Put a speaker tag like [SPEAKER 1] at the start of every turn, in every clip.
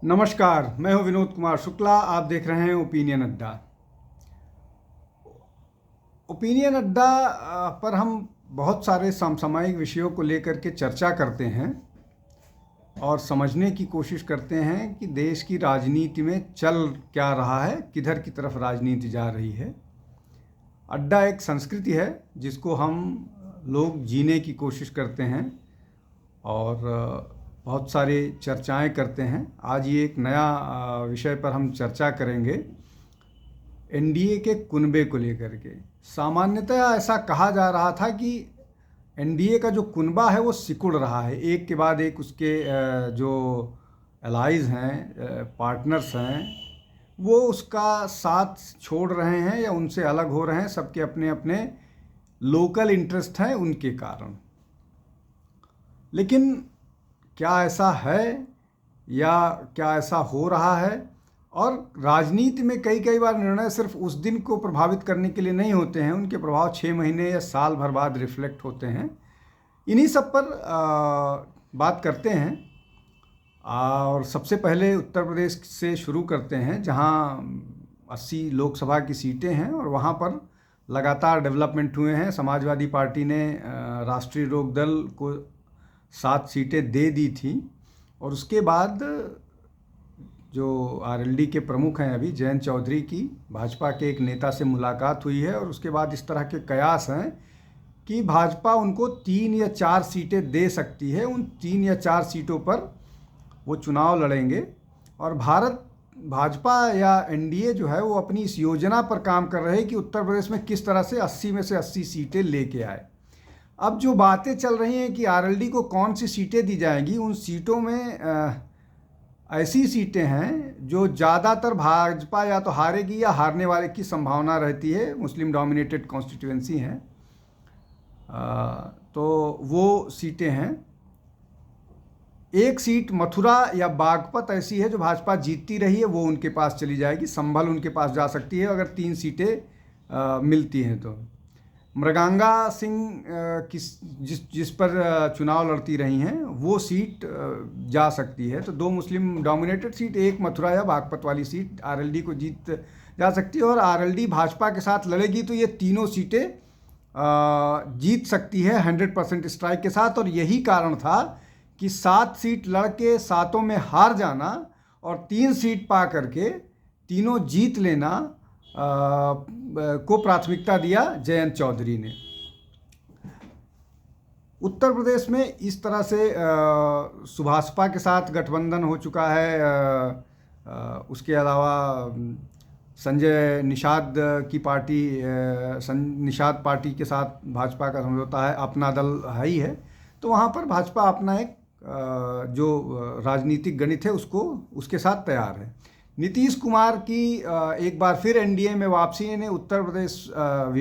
[SPEAKER 1] नमस्कार, मैं हूं विनोद कुमार शुक्ला। आप देख रहे हैं ओपिनियन अड्डा। ओपिनियन अड्डा पर हम बहुत सारे समसामयिक विषयों को लेकर के चर्चा करते हैं और समझने की कोशिश करते हैं कि देश की राजनीति में चल क्या रहा है, किधर की तरफ राजनीति जा रही है। अड्डा एक संस्कृति है जिसको हम लोग जीने की कोशिश करते हैं और बहुत सारी चर्चाएं करते हैं। आज ये एक नया विषय पर हम चर्चा करेंगे, एनडीए के कुनबे को लेकर के। सामान्यतः ऐसा कहा जा रहा था कि एनडीए का जो कुनबा है वो सिकुड़ रहा है, एक के बाद एक उसके जो एलाइज हैं, पार्टनर्स हैं, वो उसका साथ छोड़ रहे हैं या उनसे अलग हो रहे हैं। सबके अपने अपने लोकल इंटरेस्ट हैं उनके कारण। लेकिन क्या ऐसा है या क्या ऐसा हो रहा है? और राजनीति में कई बार निर्णय सिर्फ उस दिन को प्रभावित करने के लिए नहीं होते हैं, उनके प्रभाव 6 महीने या साल भर बाद रिफ्लेक्ट होते हैं। इन्हीं सब पर बात करते हैं। और सबसे पहले उत्तर प्रदेश से शुरू करते हैं, जहां 80 लोकसभा की सीटें हैं और वहां पर लगातार डेवलपमेंट हुए हैं। समाजवादी पार्टी ने राष्ट्रीय लोकदल को 7 सीटें दे दी थी और उसके बाद जो आरएलडी के प्रमुख हैं अभी, जयंत चौधरी की भाजपा के एक नेता से मुलाकात हुई है और उसके बाद इस तरह के कयास हैं कि भाजपा उनको 3 या 4 सीटें दे सकती है। उन 3 या 4 सीटों पर वो चुनाव लड़ेंगे और भाजपा या एनडीए जो है वो अपनी इस योजना पर काम कर रहे हैं कि उत्तर प्रदेश में किस तरह से 80 में से 80 सीटें लेके आए। अब जो बातें चल रही हैं कि आरएलडी को कौन सी सीटें दी जाएंगी, उन सीटों में ऐसी सीटें हैं जो ज़्यादातर भाजपा या तो हारेगी या हारने वाले की संभावना रहती है। मुस्लिम डोमिनेटेड कॉन्स्टिट्यूएंसी हैं, तो वो सीटें हैं। एक सीट मथुरा या बागपत ऐसी है जो भाजपा जीतती रही है, वो उनके पास चली जाएगी। संभल उनके पास जा सकती है अगर 3 सीटें मिलती हैं तो। मृगांगा सिंह जिस पर चुनाव लड़ती रही हैं, वो सीट जा सकती है। तो 2 मुस्लिम डोमिनेटेड सीट, एक मथुरा या बागपत वाली सीट आरएलडी को जीत जा सकती है और आरएलडी भाजपा के साथ लड़ेगी तो ये तीनों सीटें जीत सकती है 100% स्ट्राइक के साथ। और यही कारण था कि 7 सीट लड़के 7 में हार जाना और 3 सीट पा करके तीनों जीत लेना को प्राथमिकता दिया जयंत चौधरी ने। उत्तर प्रदेश में इस तरह से सुभाषपा के साथ गठबंधन हो चुका है। उसके अलावा संजय निषाद की पार्टी, निषाद पार्टी के साथ भाजपा का समझौता है, अपना दल है ही है। तो वहाँ पर भाजपा अपना एक जो राजनीतिक गणित है उसके साथ तैयार है। नीतीश कुमार की एक बार फिर एनडीए में वापसी ने उत्तर प्रदेश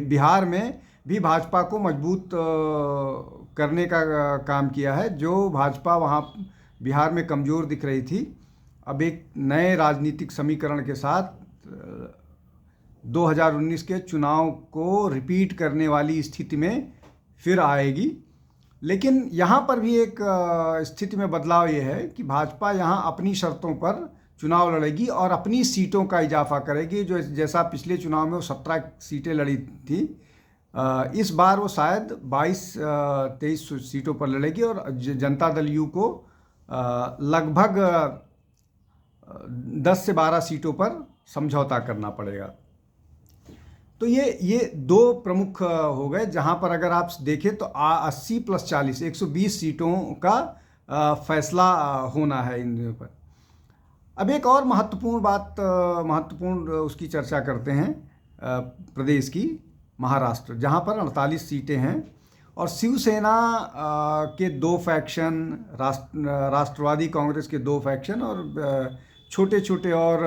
[SPEAKER 1] बिहार में भी भाजपा को मजबूत करने का काम किया है। जो भाजपा वहाँ बिहार में कमज़ोर दिख रही थी, अब एक नए राजनीतिक समीकरण के साथ 2019 के चुनाव को रिपीट करने वाली स्थिति में फिर आएगी। लेकिन यहाँ पर भी एक स्थिति में बदलाव ये है कि भाजपा यहाँ अपनी शर्तों पर चुनाव लड़ेगी और अपनी सीटों का इजाफा करेगी। जो जैसा पिछले चुनाव में वो 17 सीटें लड़ी थी, इस बार वो शायद 22-23 सीटों पर लड़ेगी और जनता दल यू को लगभग 10 से 12 सीटों पर समझौता करना पड़ेगा। तो ये 2 प्रमुख हो गए, जहां पर अगर आप देखें तो 80 + 40 120 सीटों का फैसला होना है इन पर। अब एक और महत्वपूर्ण उसकी चर्चा करते हैं प्रदेश की, महाराष्ट्र, जहां पर 48 सीटें हैं और शिवसेना के 2 फैक्शन, राष्ट्रवादी कांग्रेस के 2 फैक्शन और छोटे छोटे और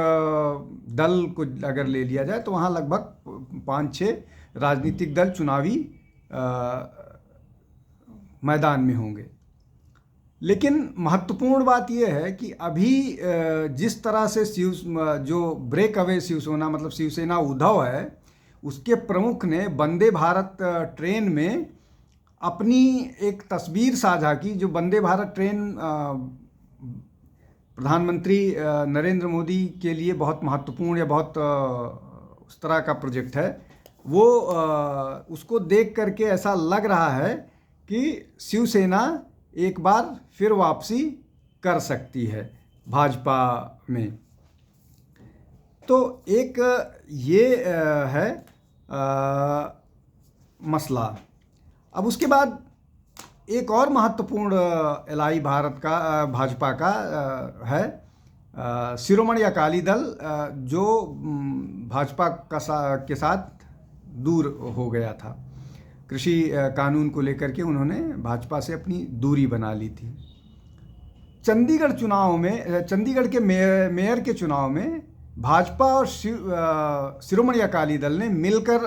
[SPEAKER 1] दल को अगर ले लिया जाए तो वहाँ लगभग 5-6 राजनीतिक दल चुनावी मैदान में होंगे। लेकिन महत्वपूर्ण बात यह है कि अभी जिस तरह से जो ब्रेक अवे शिवसेना, मतलब शिवसेना उद्धव है, उसके प्रमुख ने वंदे भारत ट्रेन में अपनी एक तस्वीर साझा की। जो वंदे भारत ट्रेन प्रधानमंत्री नरेंद्र मोदी के लिए बहुत महत्वपूर्ण या बहुत उस तरह का प्रोजेक्ट है, वो उसको देख करके ऐसा लग रहा है कि शिवसेना एक बार फिर वापसी कर सकती है भाजपा में। तो एक ये है मसला। अब उसके बाद एक और महत्वपूर्ण एलाई भारत का भाजपा का है शिरोमणि अकाली दल, जो भाजपा के साथ दूर हो गया था। कृषि कानून को लेकर के उन्होंने भाजपा से अपनी दूरी बना ली थी। चंडीगढ़ के मेयर के चुनाव में भाजपा और शिरोमणि अकाली दल ने मिलकर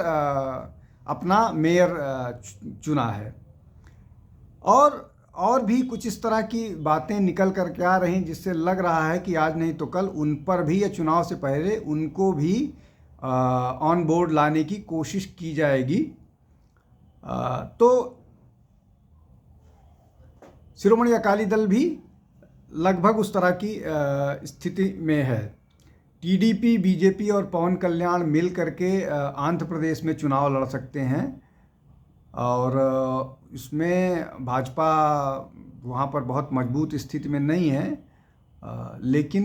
[SPEAKER 1] अपना मेयर चुना है। और भी कुछ इस तरह की बातें निकल कर के आ रही, जिससे लग रहा है कि आज नहीं तो कल उन पर भी, या चुनाव से पहले उनको भी ऑन बोर्ड लाने की कोशिश की जाएगी। तो शिरोमणि अकाली दल भी लगभग उस तरह की स्थिति में है। टीडीपी, बीजेपी और पवन कल्याण मिल करके आंध्र प्रदेश में चुनाव लड़ सकते हैं, और इसमें भाजपा वहाँ पर बहुत मजबूत स्थिति में नहीं है, लेकिन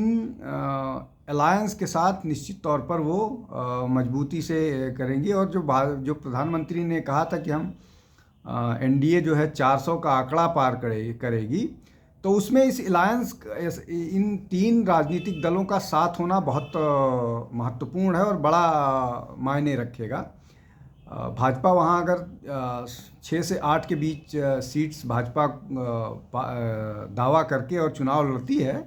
[SPEAKER 1] अलायंस के साथ निश्चित तौर पर वो मजबूती से करेंगी। और जो प्रधानमंत्री ने कहा था कि हम एनडीए जो है 400 का आंकड़ा पार करेगी, तो उसमें इस अलायंस, इन 3 राजनीतिक दलों का साथ होना बहुत महत्वपूर्ण है और बड़ा मायने रखेगा। भाजपा वहाँ अगर 6 से 8 के बीच सीट्स भाजपा दावा करके और चुनाव लड़ती है,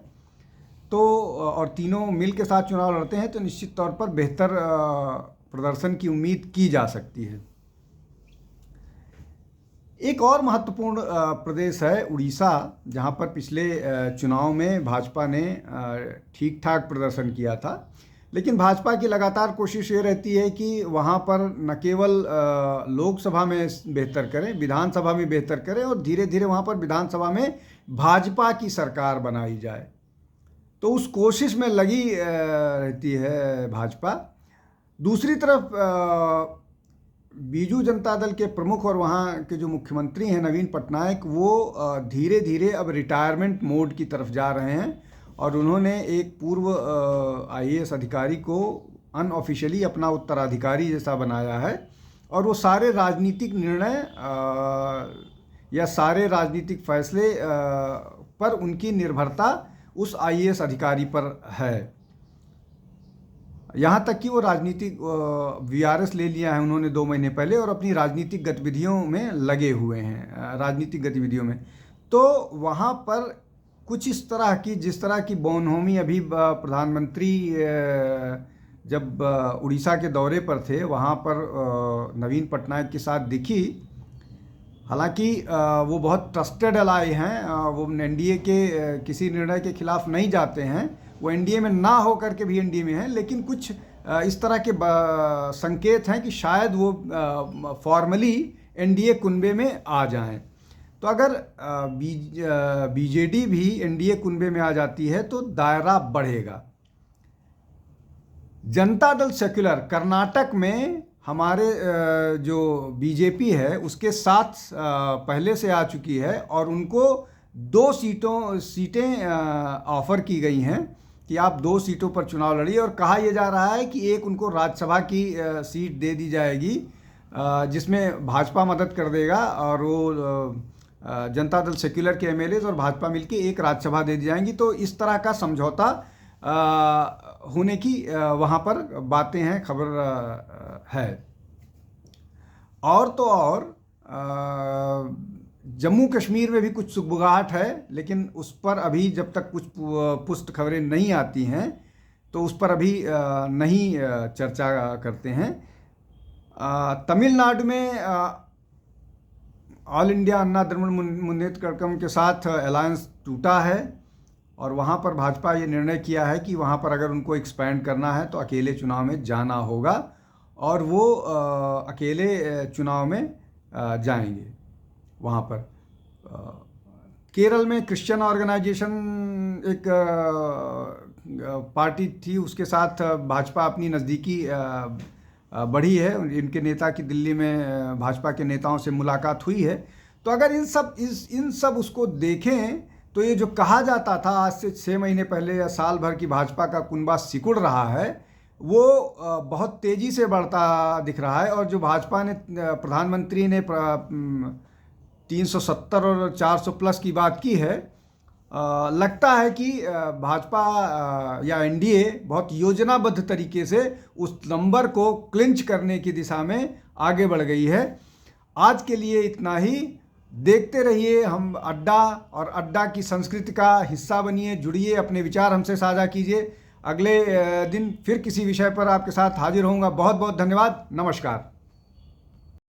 [SPEAKER 1] तो और तीनों मिल के साथ चुनाव लड़ते हैं, तो निश्चित तौर पर बेहतर प्रदर्शन की उम्मीद की जा सकती है। एक और महत्वपूर्ण प्रदेश है उड़ीसा, जहाँ पर पिछले चुनाव में भाजपा ने ठीक ठाक प्रदर्शन किया था, लेकिन भाजपा की लगातार कोशिश ये रहती है कि वहाँ पर न केवल लोकसभा में बेहतर करें, विधानसभा में बेहतर करें, और धीरे धीरे वहाँ पर विधानसभा में भाजपा की सरकार बनाई जाए। तो उस कोशिश में लगी रहती है भाजपा। दूसरी तरफ बीजू जनता दल के प्रमुख और वहाँ के जो मुख्यमंत्री हैं नवीन पटनायक, वो धीरे धीरे अब रिटायरमेंट मोड की तरफ जा रहे हैं, और उन्होंने एक पूर्व आईएएस अधिकारी को अनऑफिशियली अपना उत्तराधिकारी जैसा बनाया है, और वो सारे राजनीतिक निर्णय या सारे राजनीतिक फैसले पर उनकी निर्भरता उस आईएएस अधिकारी पर है। यहाँ तक कि वो राजनीतिक वीआरएस ले लिया है उन्होंने 2 महीने पहले, और अपनी राजनीतिक गतिविधियों में लगे हुए हैं, राजनीतिक गतिविधियों में। तो वहाँ पर कुछ इस तरह की, जिस तरह की बोनहोमी अभी प्रधानमंत्री जब उड़ीसा के दौरे पर थे, वहाँ पर नवीन पटनायक के साथ दिखी। हालांकि वो बहुत ट्रस्टेड एलाई हैं, वो एनडीए के किसी निर्णय के खिलाफ नहीं जाते हैं, वो एनडीए में ना हो करके भी एनडीए में हैं, लेकिन कुछ इस तरह के संकेत हैं कि शायद वो फॉर्मली एनडीए कुनबे में आ जाएं। तो अगर बीजेडी भी एनडीए कुनबे में आ जाती है तो दायरा बढ़ेगा। जनता दल सेक्युलर कर्नाटक में हमारे जो बीजेपी है उसके साथ पहले से आ चुकी है, और उनको 2 सीटें ऑफर की गई हैं कि आप 2 सीटों पर चुनाव लड़िए, और कहा यह जा रहा है कि एक उनको राज्यसभा की सीट दे दी जाएगी, जिसमें भाजपा मदद कर देगा, और वो जनता दल सेक्युलर के एमएलएज और भाजपा मिलके एक राज्यसभा दे दी जाएंगी। तो इस तरह का समझौता होने की वहाँ पर बातें हैं, खबर है। और तो और जम्मू कश्मीर में भी कुछ सुगबुगाहट है, लेकिन उस पर अभी जब तक कुछ पुष्ट खबरें नहीं आती हैं तो उस पर अभी नहीं चर्चा करते हैं। तमिलनाडु में ऑल इंडिया अन्ना द्रविड़ मुन्नेत्र कड़गम के साथ अलायंस टूटा है, और वहाँ पर भाजपा ये निर्णय किया है कि वहाँ पर अगर उनको एक्सपैंड करना है तो अकेले चुनाव में जाना होगा, और वो अकेले चुनाव में जाएंगे वहाँ पर। केरल में क्रिश्चियन ऑर्गेनाइजेशन एक पार्टी थी, उसके साथ भाजपा अपनी नज़दीकी बढ़ी है। इनके नेता की दिल्ली में भाजपा के नेताओं से मुलाकात हुई है। तो अगर इन सब उसको देखें तो ये जो कहा जाता था आज से 6 महीने पहले या साल भर की भाजपा का कुनबा सिकुड़ रहा है, वो बहुत तेज़ी से बढ़ता दिख रहा है। और जो भाजपा ने प्रधानमंत्री ने 370 और 400 प्लस की बात की है, लगता है कि भाजपा या एनडीए बहुत योजनाबद्ध तरीके से उस नंबर को क्लिंच करने की दिशा में आगे बढ़ गई है। आज के लिए इतना ही। देखते रहिए हम अड्डा, और अड्डा की संस्कृति का हिस्सा बनिए, जुड़िए, अपने विचार हमसे साझा कीजिए। अगले दिन फिर किसी विषय पर आपके साथ हाजिर होऊंगा। बहुत बहुत धन्यवाद। नमस्कार।